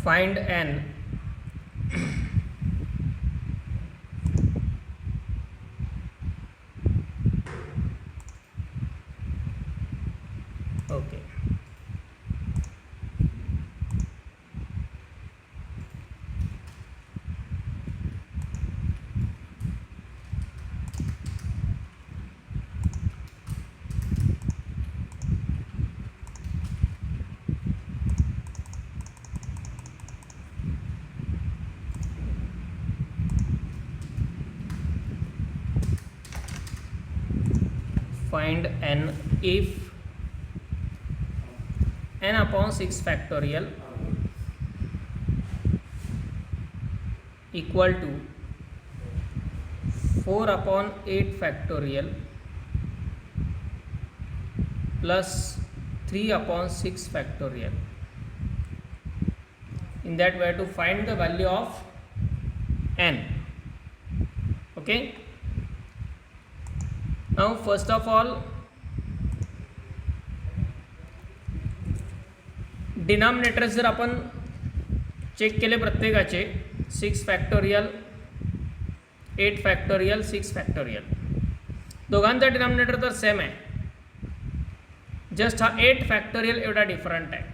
find n okay. Find n if n upon 6 factorial equal to 4 upon 8 factorial plus 3 upon 6 factorial. In that we have to find the value of n. Okay. Now first of all, denominator जर आपण check केले प्रत्येकाचे 6 factorial 8 factorial 6 factorial, दोघांचा denominator तर same आहे, just हा 8 factorial एवढा different आहे.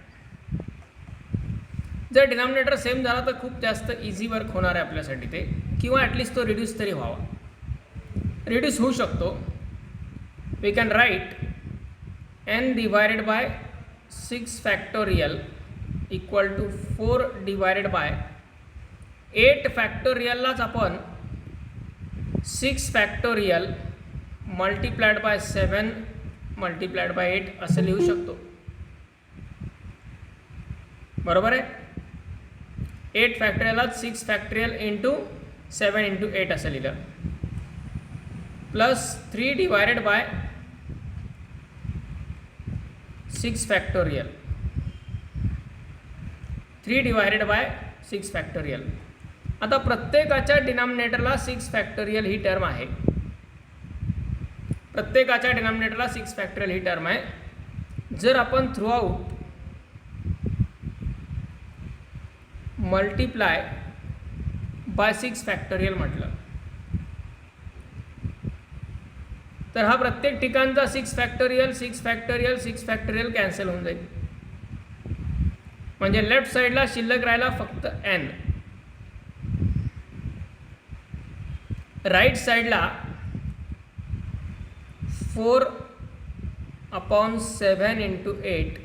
जर डिनॉमिनेटर सेम झाला तर खूप जास्त इझी वर्क होणार आहे आपल्यासाठी ते, किंवा ॲटलिस्ट तो रिड्यूस तरी व्हावा. रिड्यूस होऊ शकतो. We can write n divided by 6 factorial equal to 4 divided by 8 factorial लाच आपण 6 factorial multiplied by 7 multiplied by 8 असं लिहू शकतो. बरोबर आहे. 8 factorial लाच 6 factorial into 7 into 8 असं लिहिलं, plus 3 divided by 6 factorial, 3 divided by 6 factorial. आता प्रत्येकाच्या डिनॉमिनेटरला 6 फॅक्टोरियल ही टर्म आहे. प्रत्येकाच्या डिनॉमिनेटरला 6 फॅक्टोरियल ही टर्म आहे. जर आपण through out multiply by 6 factorial म्हटलं तर हा प्रत्येक ठिकाणचा 6 फॅक्टोरियल 6 फॅक्टोरियल 6 फॅक्टोरियल कॅन्सल होऊन जाईल. म्हणजे लेफ्ट साईडला शिल्लक राहिला फक्त n. राईट साईडला 4 अपॉन 7 इंटू 8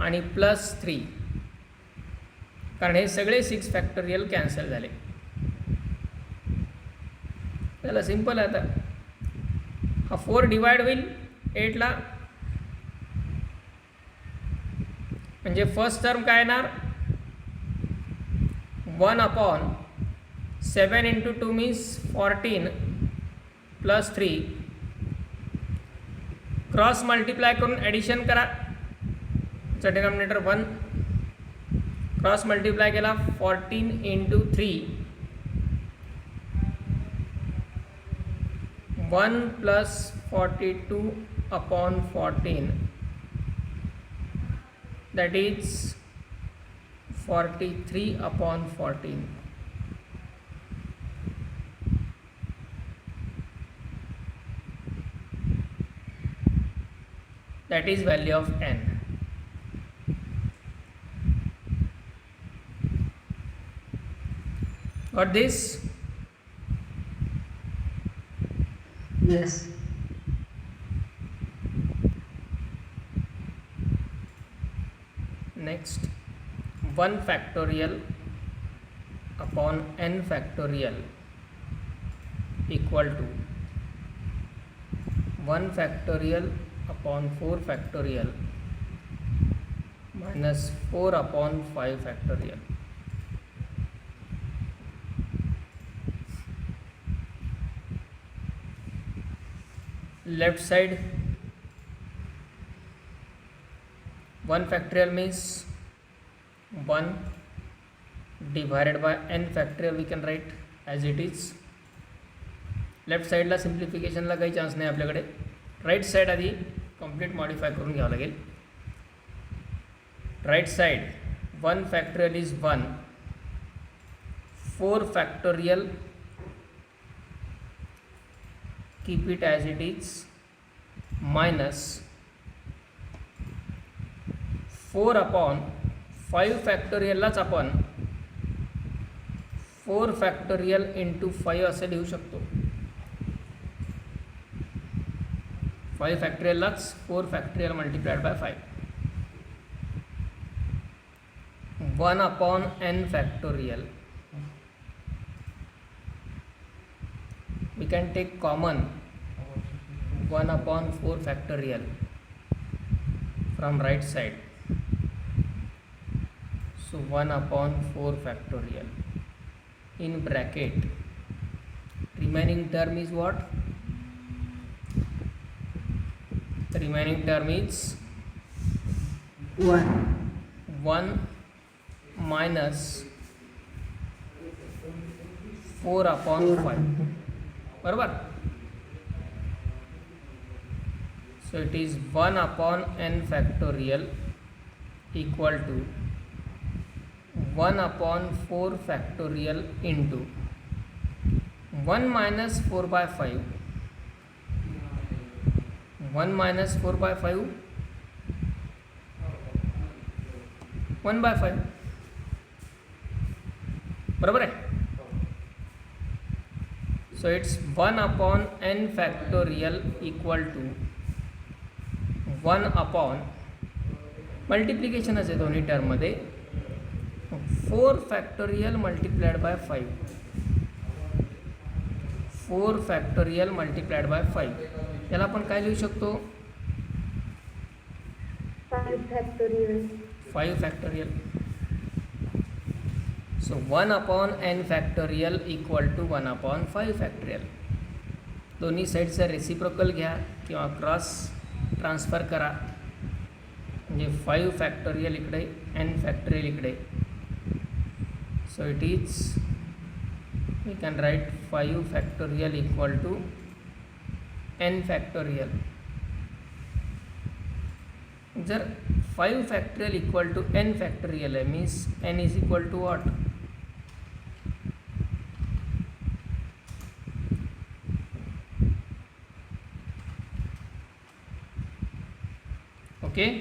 आणि प्लस 3, कारण हे सगळे 6 फॅक्टोरियल कॅन्सल झाले. त्याला सिंपल आहे. आता हा 4 डिवाइड होईल 8ला, म्हणजे फर्स्ट टर्म काय येणार 1 upon 7 into 2 means 14 plus 3, cross multiply करून ॲडिशन करा. डिनॉमिनेटर 1, क्रॉस मल्टिप्लाय केला 14 into 3, 1 plus 42 upon 14, that is 43 upon 14. That is value of n. Got this? Yes. Next, 1 factorial upon n factorial equal to 1 factorial upon 4 factorial minus 4 upon 5 factorial. Left side 1 factorial means 1 divided by n factorial, we can write as it is. Left साईडला सिम्प्लिफिकेशनला काही chance नाही आपल्याकडे. Right side आधी complete modify करून घ्यावं लागेल. Right side 1 factorial is 1, 4 factorial, keep it as it is, minus 4 upon 5 factorial लाच आपण 4 factorial into 5 असे लिहू शकतो. 5 factorial लाच 4 factorial multiplied by 5. 1 upon n factorial. We can take common 1 upon 4 factorial from right side. So 1 upon 4 factorial in bracket. Remaining term is what? The remaining term is 1 minus 4 upon 5. बरोबर. So it is 1 upon n factorial equal to 1 upon 4 factorial into 1 minus 4 by 5. 1 minus 4 by 5, 1 by 5. बरोबर आहे. So it's 1 upon n factorial equal to 1 upon मल्टिप्लिकेशनच आहे दोन्ही टर्ममध्ये 4 factorial multiplied by 5. 4 factorial multiplied by 5. याला आपण काय लिहू शकतो? 5 factorial. 5 factorial. So 1 upon n factorial equal to 1 upon 5 factorial. दोन्ही साईडचा रेसिप्रोकल घ्या किंवा क्रॉस ट्रान्सफर करा. म्हणजे 5 फॅक्टोरियल इकडे n फॅक्टोरियल इकडे. So it is, we can write 5 factorial equal to n factorial. जर 5 factorial equal to n factorial आहे means n is equal to what? Okay.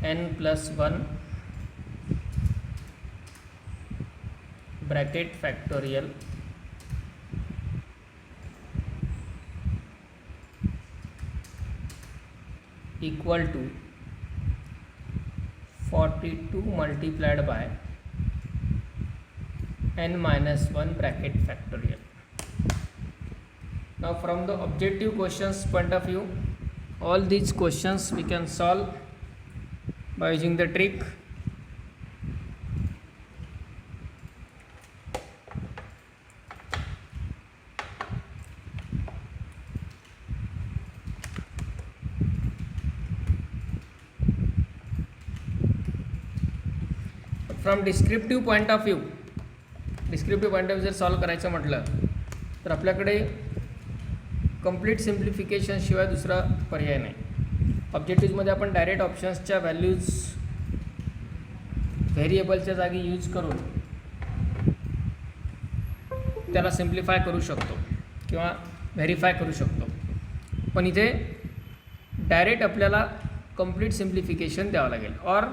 n plus 1 bracket factorial equal to 42 multiplied by n minus 1 bracket factorial. Now from the objective questions point of view, all these questions we can solve by using the trick. From descriptive point of view जर solve करायचं म्हटलं तर आपल्याकडे complete simplification शिवाय दुसरा पर्याय नाही. ऑब्जेक्टिव्हमध्ये आपण डायरेक्ट ऑप्शन्सच्या व्हॅल्यूज व्हेरिएबलच्या जागी यूज करून त्याला सिम्प्लिफाय करू शकतो किंवा व्हेरीफाय करू शकतो. पण इथे डायरेक्ट आपल्याला कंप्लीट सिम्प्लिफिकेशन द्यावं लागेल. Or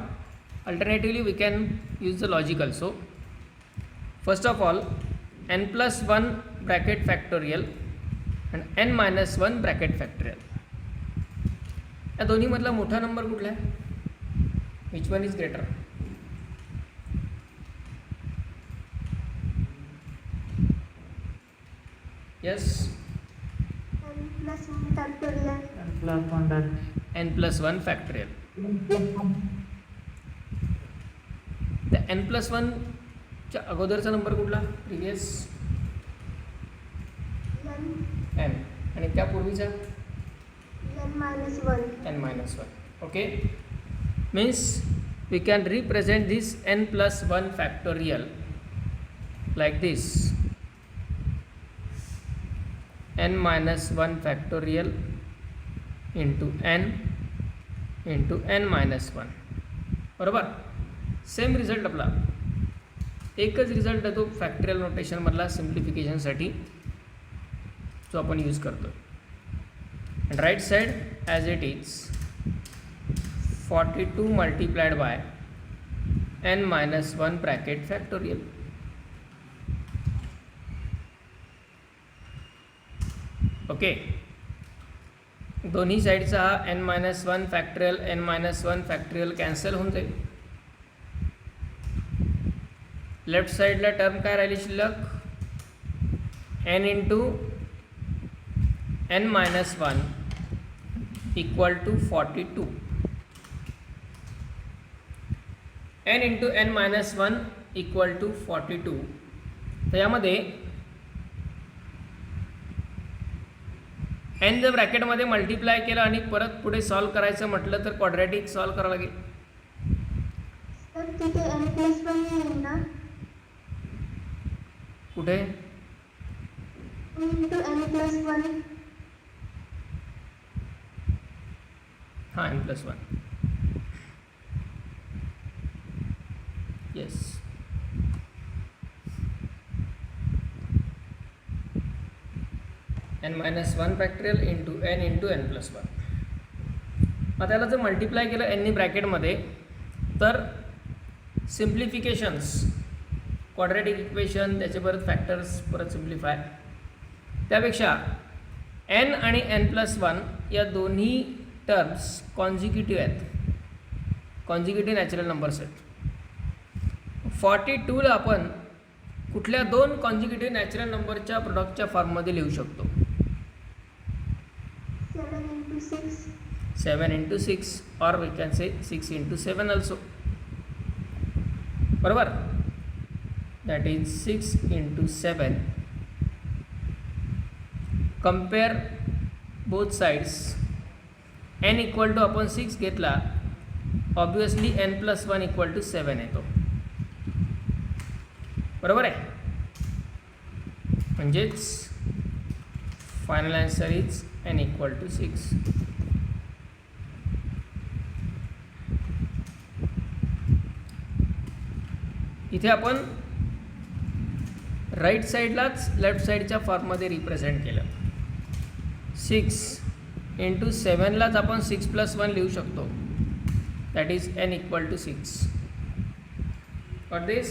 alternatively we can use the logic also. First of all n plus 1 bracket factorial and n minus 1 bracket factorial. या दोन्हीमधला मोठा नंबर कुठला आहे? Which one is greater? Yes, n plus 1 factorial. The n+1च्या अगोदरचा number कुठला previous n आणि त्यापूर्वीचा n-1 okay means we can represent this n+1 factorial like this n-1 factorial into n into n-1 बरोबर. सेम रिझल्ट आपला एकच result आहे तो फॅक्टरियल नोटेशनमधला सिम्प्लिफिकेशनसाठी जो आपण यूज करतो. And right side as it is 42 multiplied by n-1 bracket factorial. Okay दोन्ही साईडचा हा n-1 factorial n-1 factorial cancel होऊन जाईल. लेफ्ट साईडला टर्म काय राहिली शिल्लक n into n-1 equal to 42 n into n-1 equal to 42. तर यामध्ये n जर ब्रॅकेटमध्ये मल्टिप्लाय केलं आणि परत पुढे सॉल्व करायचं म्हटलं तर क्वाड्रॅटिक सॉल्व करावं लागेल. तर तिथे n+1 येईल ना कुठे इंटू n+1 हां n+1 yes. n-1 factorial into n+1. आता त्याला जर मल्टिप्लाय केलं n ब्रॅकेटमध्ये तर सिम्प्लिफिकेशन्स क्वाड्रॅटिक इक्वेशन त्याचे परत फॅक्टर्स परत सिम्प्लिफाय त्यापेक्षा n आणि n+1 या दोन्ही टर्म्स कॉन्झिक्युटिव्ह आहेत, कॉन्झिक्युटिव्ह नॅचरल नंबर्स आहेत. 42ला आपण कुठल्या दोन कॉन्झिक्युटिव्ह नॅचरल नंबरच्या प्रोडक्टच्या फॉर्ममध्ये लिहू शकतो 7 into 6 or we can say 6 into 7 also. बरोबर that is 6 into 7. compare both sides. n equal to आपण 6 घेतला ऑब्वियसली n+1 equal to 7 येतो. बरोबर आहे. म्हणजेच final answer is n equal to 6. इथे आपण राईट साईडलाच लेफ्ट साईडच्या फॉर्ममध्ये रिप्रेझेंट केलं. 6 इंटू 7लाच आपण 6+1 लिहू शकतो that is n equal to 6. Got this?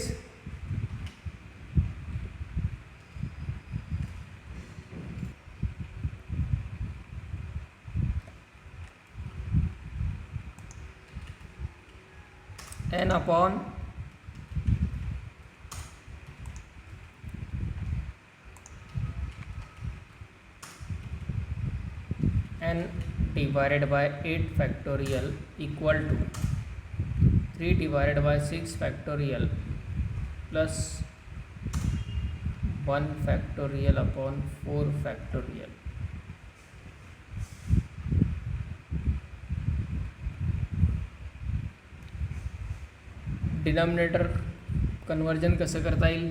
n upon n divided by 8 factorial equal to 3 divided by 6 factorial plus 1 factorial upon 4 factorial. Denominator conversion कसं करता येईल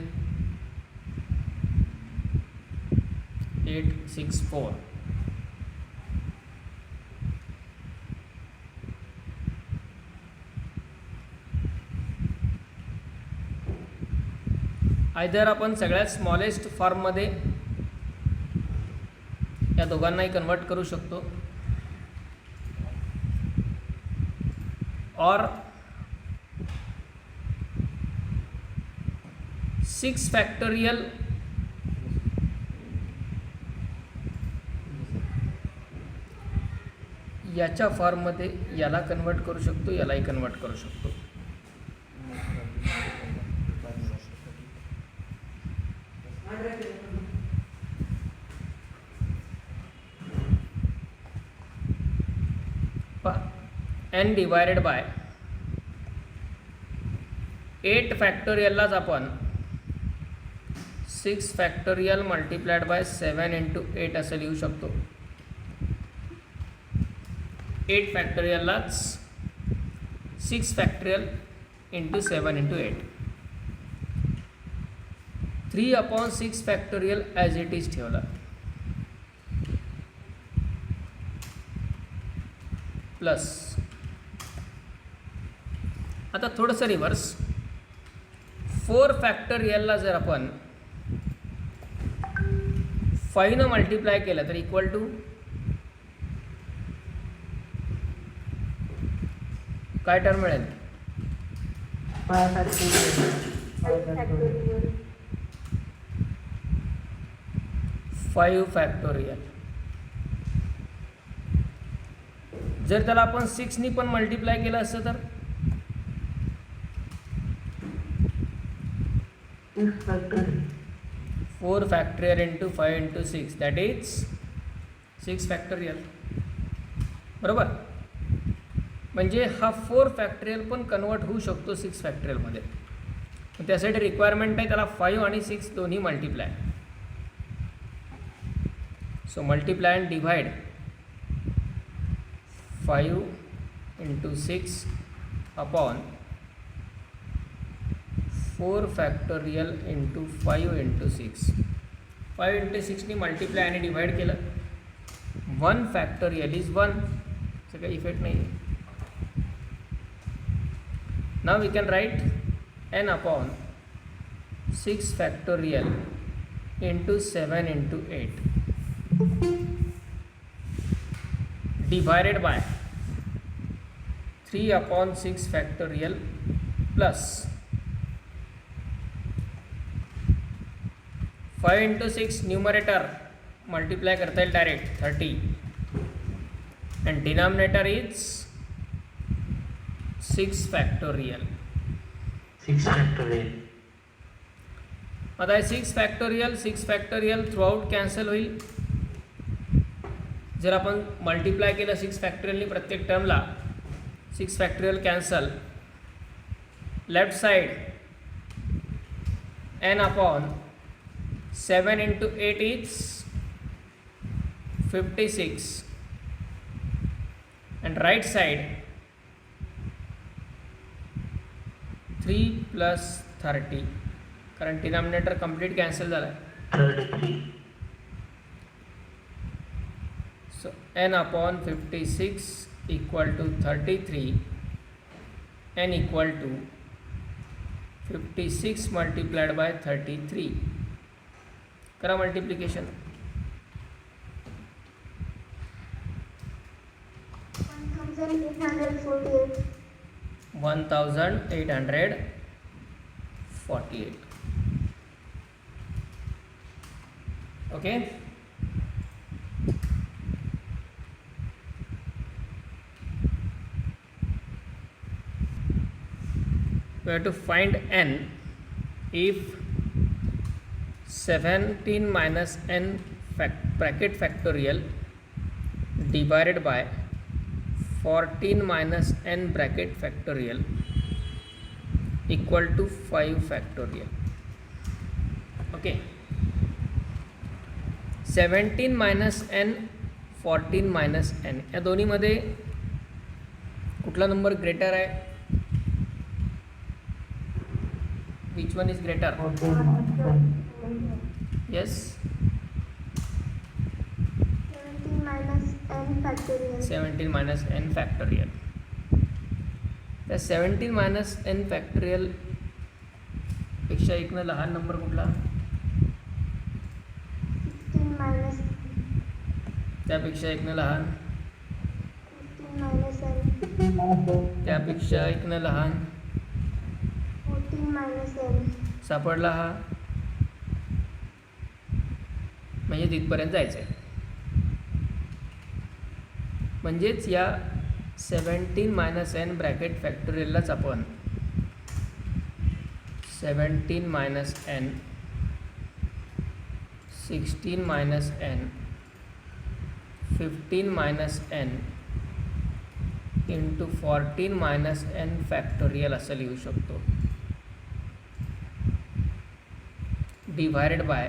864. आयदर आपण सगळ्यात स्मॉलेस्ट फॉर्ममध्ये या दोघांनाही कन्वर्ट करू शकतो और 6 फॅक्टोरियल याच्या फॉर्ममध्ये याला कन्वर्ट करू शकतो, यालाही कन्वर्ट करू शकतो. n divided by 8 फॅक्टोरियललाच आपण 6 फॅक्टोरियल मल्टिप्लाइड बाय 7 इंटू 8 असं लिहू शकतो. 8 फॅक्टोरियललाच 6 factorial into 7 into 8. 3/6 factorial as it is ठेवला. प्लस आता थोडंसं रिव्हर्स. 4 फॅक्टोरियलला जर आपण 5 न मल्टिप्लाय केलं तर इक्वल टू काय टर्म मिळेल? 5 फॅक्टोरियल. जर त्याला आपण 6 नी पण मल्टिप्लाय केलं असतं तर 4 factorial into 5 into 6 that is 6 factorial. बरोबर. म्हणजे हा 4 फॅक्टोरियल पण कन्वर्ट होऊ शकतो 6 फॅक्टोरियलमध्ये. त्यासाठी रिक्वायरमेंट आहे त्याला 5 आणि 6 दोन्ही multiply. So multiply and divide 5 into 6 upon 4 factorial into 5 into 6. 5 into 6नी मल्टिप्लाय आणि डिवाइड केलं. 1 फॅक्टोरियल इज 1. असं काही इफेक्ट नाही आहे. Now we can write n upon 6 factorial into 7 into 8 divided by 3/6 factorial plus 5 into 6 numerator multiply करता येईल direct 30 and denominator is 6 factorial. 6 factorial. आता 6 फॅक्टोरियल थ्रू आउट कॅन्सल होईल. जर आपण मल्टिप्लाय केलं 6 फॅक्टोरियलनी प्रत्येक टर्मला 6 factorial cancel. Left side n upon 7 into 8 is 56 and right side 3 plus 30 कारण denominator complete cancel झाला आहे. 33. So n upon 56 equal to 33. n equal to 56 multiplied by 33. करा multiplication. 1848. Okay. We have to find n if 17 minus n bracket factorial divided by 14 minus n bracket factorial equal to 5 factorial. Okay. 17 minus n 14 minus n या दोन्हीमध्ये कुठला number greater आहे? Which one is greater? Yes. 17 minus n factorial. 17 minus n factorial. त्या 17 minus n factorial पेक्षा एकनं लहान number कुठला? 16 minus त्यापेक्षा एकनं लहान, 15 minus n. त्यापेक्षा एकनं लहान. 14 minus n. सापडला हा. म्हणजे तिथपर्यंत जायचं आहे. म्हणजेच या 17 मायनस n ब्रॅकेट फॅक्टोरियललाच आपण 17 minus n, 16 minus n, 15 minus n into 14 minus n factorial असं लिहू शकतो. divided by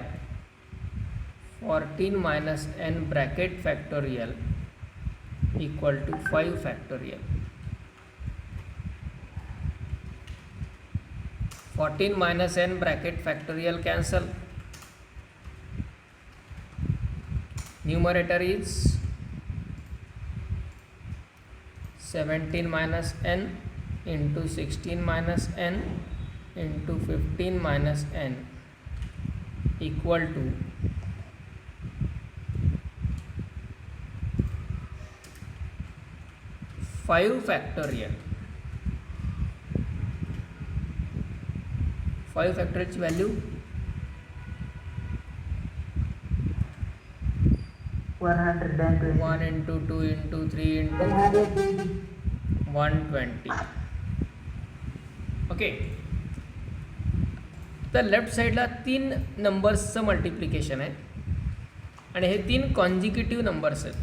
14 minus n bracket factorial equal to 5 factorial. 14 minus n bracket factorial cancel. Numerator is 17 minus n into 16 minus n into 15 minus n equal to 5 factorial. 5 factorial's value 120. 1 into 2 into 3 into 120. Okay, तर left साईडला 3 नंबर्सचं multiplication आहे आणि हे 3 कॉन्जिक्युटिव्ह numbers आहेत.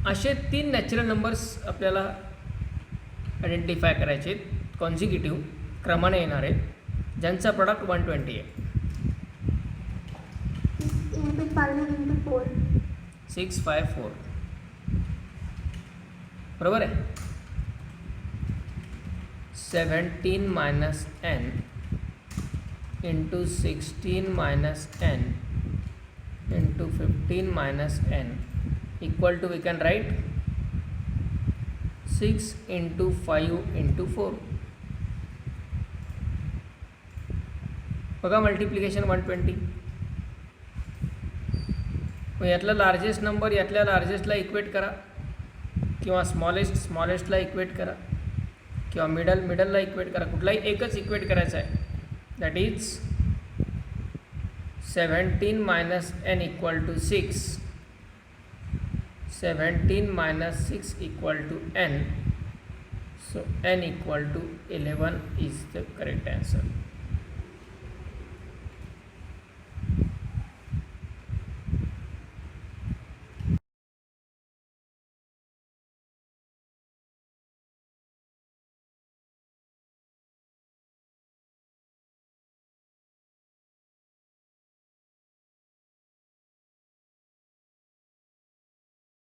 असे 3 natural numbers आपल्याला identify करायचे आहेत, कॉन्जिक्युटिव्ह क्रमाने येणार आहेत, ज्यांचा प्रॉडक्ट 120 आहे. 6 into 5 into 4. 6, 5, 4 बरोबर आहे. 17 minus n into 16 minus n into 15 minus n equal to, we can write 6 into 5 into 4. बघा मल्टिप्लिकेशन 120. मग यातला लार्जेस्ट नंबर यातल्या लार्जेस्टला इक्वेट करा, किंवा स्मॉलेस्टला इक्वेट करा, किंवा मिडलला इक्वेट करा. कुठलाही एकच इक्वेट करायचा आहे. That is 17 minus n equal to 6. 17 minus 6 equal to n. So n equal to 11 is the correct answer.